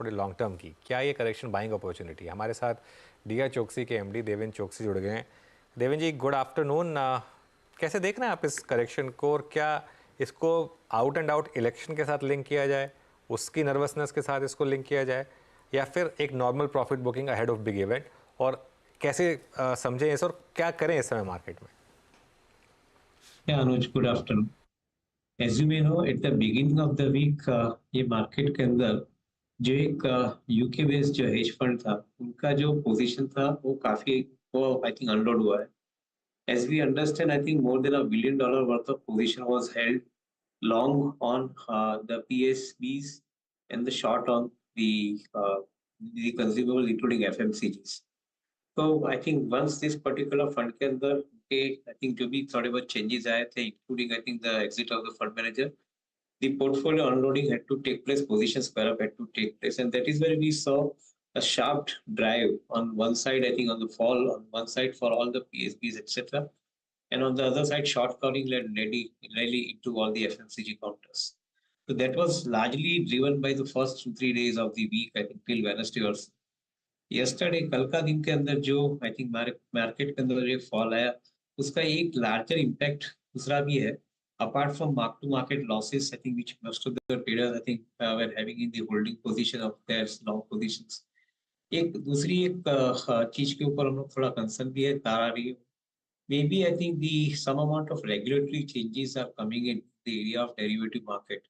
थोड़ी long term की, क्या ये करेक्शन बाइंग अपॉर्चुनिटी? हमारे साथ डीआर चोकसी के एमडी देवेंद्र चोकसी जुड़ गए हैं। देवेंद्र जी, गुड आफ्टरनून। कैसे देख रहे हैं आप इस करेक्शन को, और क्या इसको आउट एंड आउट इलेक्शन के साथ लिंक किया जाए, उसकी नर्वसनेस के साथ इसको लिंक किया जाए, या फिर एक normal profit booking ahead of big event, और कैसे समझें इस, और क्या करें इस समय मार्केट में? Anuj, good afternoon. As you may know, at the beginning of the week ये मार्केट के अंदर जो एक यूके बेस्ड जो हेज फंड था, उनका जो पोजीशन था वो काफी, वो आई थिंक अनलोड हुआ है। As we understand, I think more than $1 billion worth of position was held long on the PSBs and the short on the consumables, including FMCGs. So I think once this particular fund के अंदर के I think जो भी थोड़े बहुत changes आए थे, including I think the exit of the fund manager, the portfolio unloading had to take place, position square up had to take place, and that is where we saw a sharp drive on one side, I think on the fall on one side for all the PSBs, etc. And on the other side, short covering led rally into all the FMCG counters. So that was largely driven by the first 2-3 days of the week, I think till Wednesday or so. Yesterday, कल का दिन के अंदर जो I think market के अंदर जो fall आया, उसका एक लार्जर इम्पैक्ट दूसरा भी है, apart from mark to market losses, I think which most of the traders I think were having in the holding position of their long positions. एक दूसरी एक चीज के ऊपर हम लोग थोड़ा कंसर्न भी है, तारा रही है। Maybe I think the some amount of regulatory changes are coming in the area of derivative market,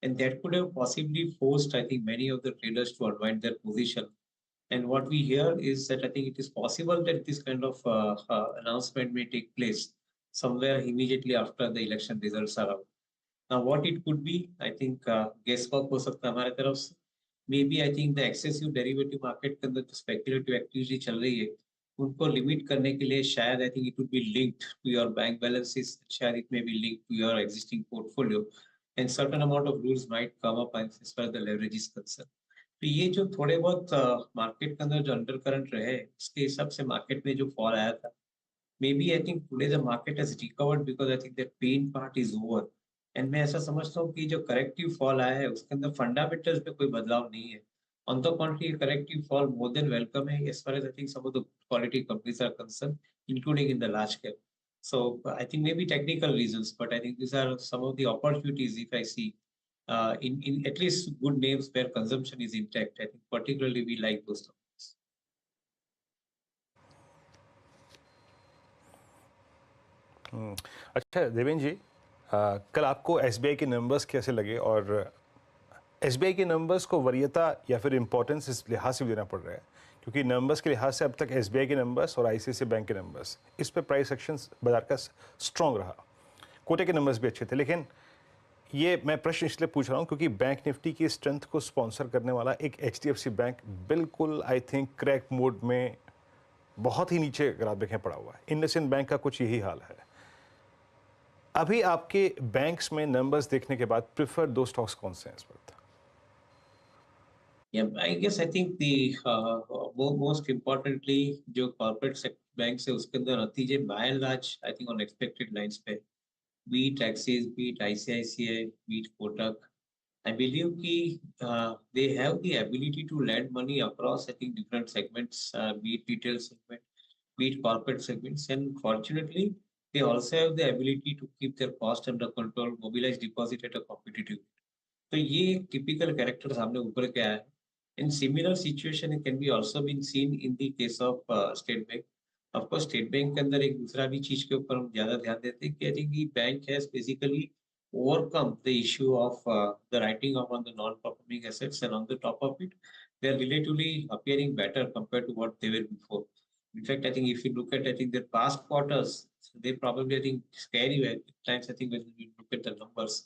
and that could have possibly forced I think many of the traders to unwind their position. And what we hear is that I think it is possible that this kind of announcement may take place somewhere immediately after the election results are out. Now, what it could be, I think guesswork हो सकता है हमारे तरफ से। Maybe I think the excessive derivative market के अंदर जो speculative activity चल रही है, उनको लिमिट करने के लिए शायद I think it would be linked to your bank balances, शायद it may be linked to your existing portfolio, and certain amount of rules might come up as far as the leverage is concerned. तो ये जो थोड़े बहुत market के अंदर जो under current रहे, उसके हिसाब से मार्केट में जो फॉल आया था, may be I think today the market has recovered because I think the pain part is over. And मैं ऐसा समझता हूँ कि जो करेक्टिव फॉल आया है उसके अंदर फंडामेंटल्स में कोई बदलाव नहीं है। On the contrary, corrective fall more than welcome है as far as I think some of the quality companies are concern, including in the large cap. So I think maybe technical reasons, but I think these are some of the opportunities if I see in at least good names where consumption is intact. I think particularly we like those companies. अच्छा देवेंद्र जी, कल आपको SBI के numbers कैसे लगे, और SBI के numbers को वरीयता या फिर इम्पोर्टेंस इस लिहाज से भी देना पड़ रहा है क्योंकि नंबर्स के लिहाज से अब तक एसबीआई के नंबर्स और आईसीआईसीआई बैंक के नंबर्स, इस पे प्राइस एक्शन बाजार का स्ट्रॉन्ग रहा। कोटे के नंबर्स भी अच्छे थे, लेकिन ये मैं प्रश्न इसलिए पूछ रहा हूँ क्योंकि बैंक निफ्टी की स्ट्रेंथ को स्पॉन्सर करने वाला एक एचडीएफसी बैंक बिल्कुल आई थिंक क्रैक मोड में बहुत ही नीचे अगर आप देखें पड़ा हुआ है। इंडसइंड बैंक का कुछ यही हाल है। अभी आपके बैंक्स में नंबर्स देखने के बाद प्रिफर दो स्टॉक्स कौन से हैं इस वक्त? Yeah, I guess I think the most importantly जो corporate sector banks है उसके अंदर नतीजे by and large I think on expected lines पे, be it Axis, be it ICICI, be it Kotak, I believe कि they have the ability to lend money across I think different segments, be it retail segment, be it corporate segments, and fortunately they also have the ability to keep their cost under control, mobilize deposit at a competitive. तो ये एक typical character सामने ऊपर के आया है। In similar situation, it can be also been seen in the case of State Bank. Of course, State Bank के अंदर एक दूसरा भी चीज के ऊपर हम ज्यादा ध्यान देते हैं कि I think the bank has basically overcome the issue of the writing off on the non-performing assets, and on the top of it, they are relatively appearing better compared to what they were before. In fact, I think if you look at I think their past quarters, they probably I think scare you at times. I think when you look at the numbers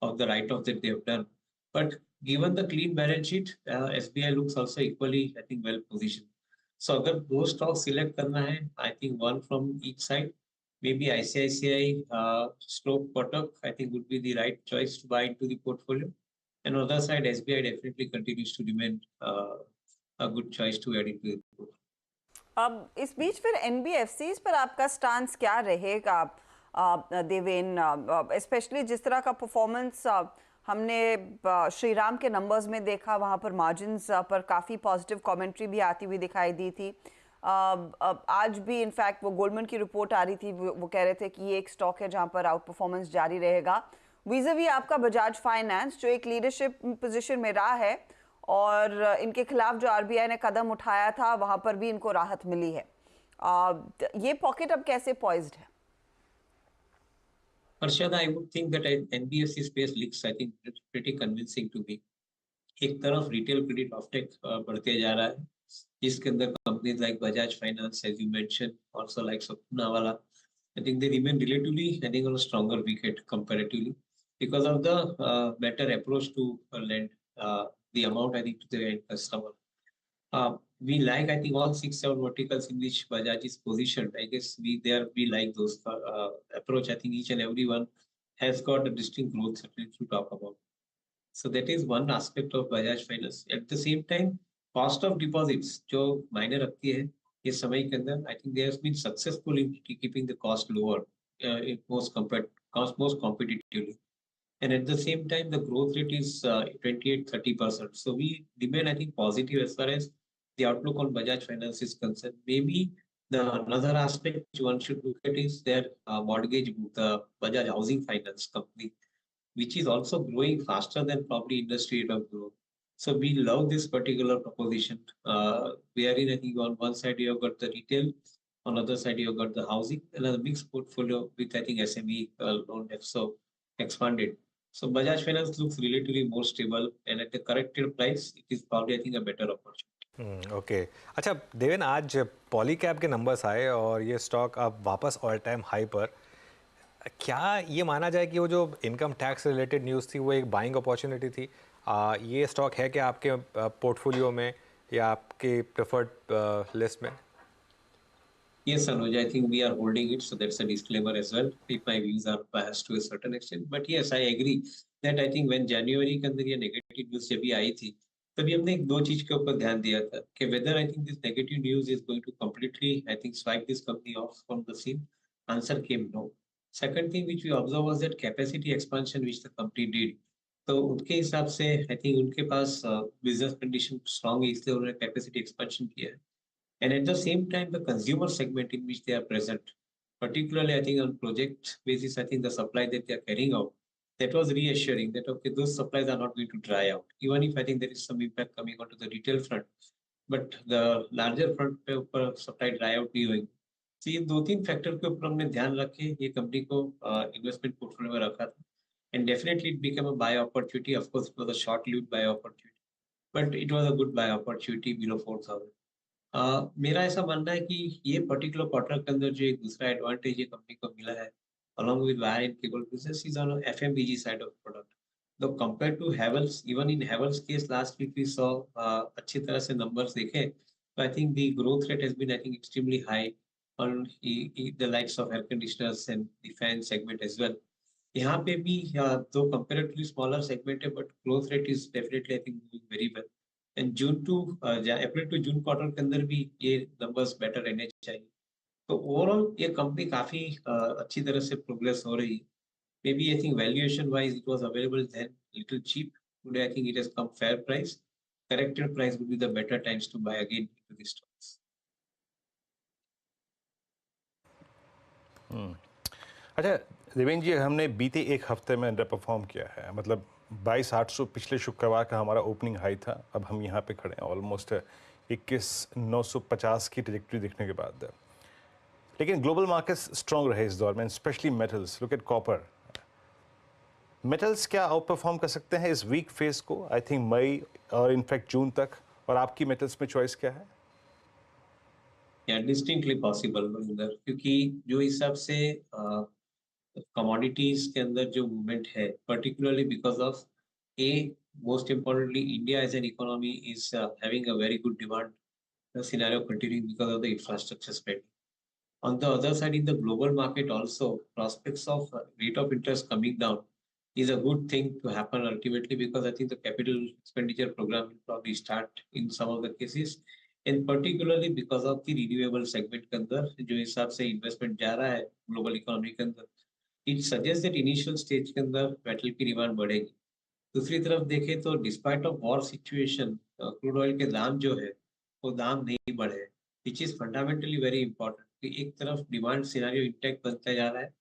of the write-off that they have done, but given the clean balance sheet, SBI looks also equally, I think, well positioned. So अगर दो stock select करना है, I think one from each side, maybe ICICI stroke Kotak, I think would be the right choice to buy into the portfolio. And on the other side, SBI definitely continues to remain a good choice to add into the portfolio. अब इस बीच फिर NBFCs पर आपका stance क्या रहेगा Deven, specially जिस तरह का परफॉर्मेंस हमने श्रीराम के नंबर्स में देखा, वहाँ पर मार्जिन्स पर काफ़ी पॉजिटिव कमेंट्री भी आती हुई दिखाई दी थी। आज भी इनफैक्ट वो गोल्डमैन की रिपोर्ट आ रही थी, वो कह रहे थे कि ये एक स्टॉक है जहाँ पर आउट परफॉर्मेंस जारी रहेगा। वीज़ावी आपका बजाज फाइनेंस जो एक लीडरशिप पोजीशन में रहा है, और इनके खिलाफ जो आरबीआई ने कदम उठाया था वहाँ पर भी इनको राहत मिली है। ये पॉकेट अब कैसे पॉइज्ड है? Arshad, I would think that NBFC space looks, I think, pretty convincing to me. एक तरफ रिटेल क्रेडिट ऑफटेक बढ़ते जा रहा है, जिसके अंदर companies like Bajaj finance, as you mention, also like Sapna वाला, I think they remain relatively, I think, on a stronger wicket comparatively because of the better approach to lend the amount, I think, to the end customer. We like, I think, all 6-7 verticals in which Bajaj is positioned. I guess we like those approach. I think each and every one has got a distinct growth to talk about. So that is one aspect of Bajaj Finance. At the same time, cost of deposits जो मायने रखती है इस समय के अंदर, I think they has been successful in keeping the cost lower, most competitively. And at the same time, the growth rate is 28-30%. So we remain, I think, positive as far as the outlook on Bajaj Finance is concerned. Maybe the another aspect which one should look at is their mortgage book, the Bajaj Housing Finance Company, which is also growing faster than probably industry rate of growth. So we love this particular proposition. Wherein, I think, on one side you have got the retail, on the other side you have got the housing, and a mixed portfolio with, I think, SME loan also expanded. So Bajaj Finance looks relatively more stable, and at the corrected price, it is probably, I think, a better opportunity. Okay अच्छा देवेन, आज पॉलीकैब के numbers आए और ये stock अब वापस all time high पर। क्या ये माना जाए कि वो जो इनकम टैक्स रिलेटेड न्यूज़ थी वो एक बाइंग अपॉर्चुनिटी थी? ये स्टॉक है क्या आपके पोर्टफोलियो में या आपके प्रेफर्ड लिस्ट में? Yes, Anuj, I think we are holding it, so that's a disclaimer as well. If my views are biased to a certain extent, but yes, I agree that I think when January के अंदर ये negative news जब भी आई थी, तभी हमने एक दो चीज के ऊपर ध्यान दिया था कि whether I think this negative news is going to completely, I think, swipe this company off from the scene. Answer came no. Second thing which we observed was that capacity expansion which the company did. तो उनके हिसाब से I think उनके पास business condition strong है, इसलिए उन्होंने capacity expansion किया है. And at the same time, the consumer segment in which they are present, particularly, I think, on project basis, I think the supply that they are carrying out, that was reassuring that, okay, those supplies are not going to dry out, even if I think there is some impact coming onto the retail front, but the larger front पे ऊपर supply dry out नहीं होगी. So ये दो तीन factor के ऊपर हमने ध्यान रख के ये कंपनी को इन्वेस्टमेंट पोर्टफोलियो में रखा था. And definitely it became a buy opportunity. Of course, it was a short-lived buy opportunity, but it was a good buy opportunity below 4,000. मेरा ऐसा मानना है कि ये पर्टिकुलर क्वार्टर के अंदर जो एक दूसरा एडवांटेज ये कंपनी को मिला है along with wire and cable business is on FMBG side of product. Though compared to Havells, even in Havells case last week we saw अच्छी तरह से numbers देखे, so I think the growth rate has been, I think, extremely high on the likes of air conditioners and the fan segment as well. यहाँ पे भी दो comparatively smaller segment है, but growth rate is definitely, I think, doing very well. And April to June quarter के अंदर भी ये numbers better रहने चाहिए. तो ओवरऑल ये कंपनी काफी अच्छी तरह से प्रोग्रेस हो रही है. May be I think valuation wise it was available then little cheap. Today I think it has come fair price. Corrected price would be the better times to buy again into this stocks. अच्छा देवेन जी, हमने बीते एक हफ्ते में under perform किया है. मतलब 22,800 पिछले शुक्रवार का हमारा ओपनिंग हाई था. अब हम यहाँ पे खड़े हैं ऑलमोस्ट 21,950 की ट्रैजेक्टरी देखने के बाद. लेकिन ग्लोबल मार्केट्स स्ट्रॉन्ग रहे इस दौर में, specially metals. Look at copper. Metals क्या आउट परफॉर्म कर सकते हैं इस वीक फेज को, आई थिंक मई और इनफैक्ट जून तक? और आपकी मेटल्स में चॉइस क्या है? या डिस्टिंक्टली पॉसिबल मनिंदर, क्योंकि जो हिसाब से कमोडिटीज के अंदर जो मूवमेंट है, particularly because of most importantly, India as an economy is having a very good demand scenario continuing because of the infrastructure spending. On the other side, in the global market also, prospects of rate of interest coming down is a good thing to happen ultimately, because I think the capital expenditure program will probably start in some of the cases, and particularly because of the renewable segment के अंदर जो हिसाब से investment जा रहा है global economy के अंदर, it suggests that initial stage के अंदर metal की डिमांड बढ़ेगी. दूसरी तरफ देखें तो despite of war situation crude oil के दाम जो है वो दाम नहीं बढ़े, which is fundamentally very important कि एक तरफ डिमांड सिनेरियो इंटैक्ट बनता जा रहा है,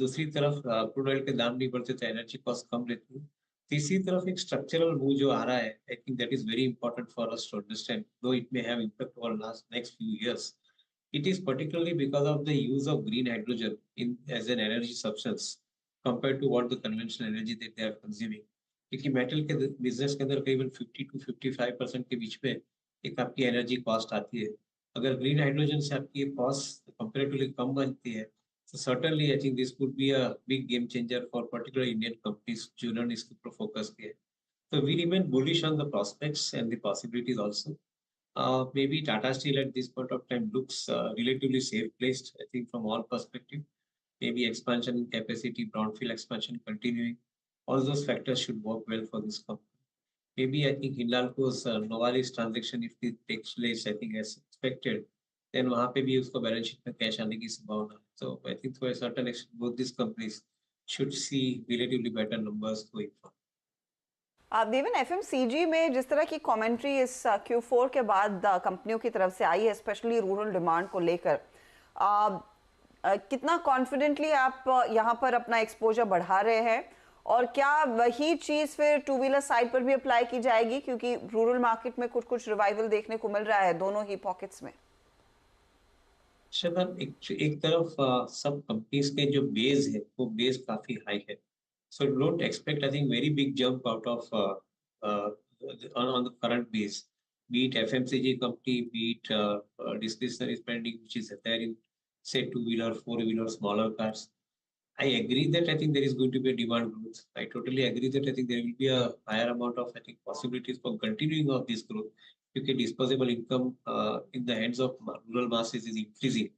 दूसरी तरफ क्रूड ऑयल के दाम नहीं बढ़ते तो एनर्जी कॉस्ट कम रहती है, तीसरी तरफ एक स्ट्रक्चरल मूव जो आ रहा है, I think that is very important for us to understand, though it may have impact over last next few years. It is particularly because of the use of green hydrogen in as an energy substance compared to what the conventional energy that they are consuming. क्योंकि metal के business के अंदर करीबन 50 to 55% के बीच में एक आपकी energy cost आती है. अगर ग्रीन हाइड्रोजन से आपकी ये कॉस्ट कंपैरेटिवली कम बनती है, तो certainly I think this would be a big game changer for particular Indian companies जो उन्होंने इसके ऊपर फोकस किया है. So we remain bullish on the prospects and the possibilities also. Maybe Tata Steel at this point of time looks relatively safe placed, I think, from all perspective. Maybe expansion in capacity, brownfield expansion continuing. All those factors should work well for this company. Maybe I think Hindalco's Novalis transaction, if it takes place, I think as expected, then वहाँ पे भी उसको balance sheet में cash आने की संभावना है. So I think to a certain extent, both these companies should see relatively better numbers going forward. Devan, FMCG में जिस तरह की कमेंट्री इस Q4 के बाद कंपनियों की तरफ से आई है, स्पेशली रूरल डिमांड को लेकर, कितना कॉन्फिडेंटली आप यहाँ पर अपना एक्सपोजर बढ़ा रहे हैं, और क्या वही चीज़ फिर टू व्हीलर साइड पर भी अप्लाई की जाएगी, क्योंकि रूरल मार्केट में कुछ कुछ रिवाइवल देखने को मिल रहा है दोनों ही पॉकेट्स में? शबन, एक तरफ सब कंपनीज के जो बेस है वो बेस काफी हाई है. So don't expect, I think, very big jump out of on the current base. Be it FMCG company, be it discretionary spending, which is there in, say, two-wheeler, four-wheeler, smaller cars. I agree that I think there is going to be a demand growth. I totally agree that I think there will be a higher amount of, I think, possibilities for continuing of this growth. Because disposable income in the hands of rural masses is increasing.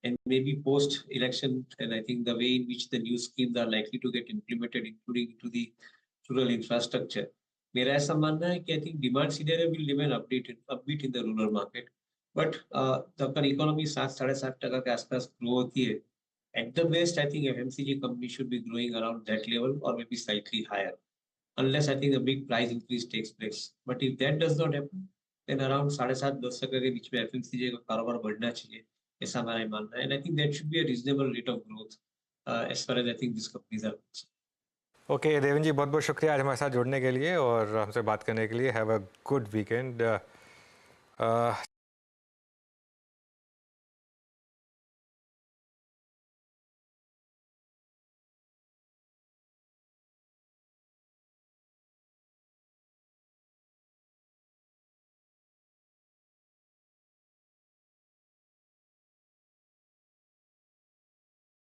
And maybe post-election, and I think the way in which the new schemes are likely to get implemented, including into the rural infrastructure, मेरा ऐसा मानना है कि I think demand scenario will remain upbeat in the rural market. But जब अगर economy 7-7.5% के आसपास grow होती है, at the best, I think FMCG company should be growing around that level or maybe slightly higher, unless I think a big price increase takes place. But if that does not happen, then around 7.5-10% के बीच में FMCG का कारोबार बढ़ना चाहिए, ऐसा हमारा मानना है. And I think that should be a reasonable rate of growth as far as I think these companies are concerned. Okay Deven ji, बहुत बहुत शुक्रिया आज हमारे साथ जुड़ने के लिए और हमसे बात करने के लिए. Have a good weekend.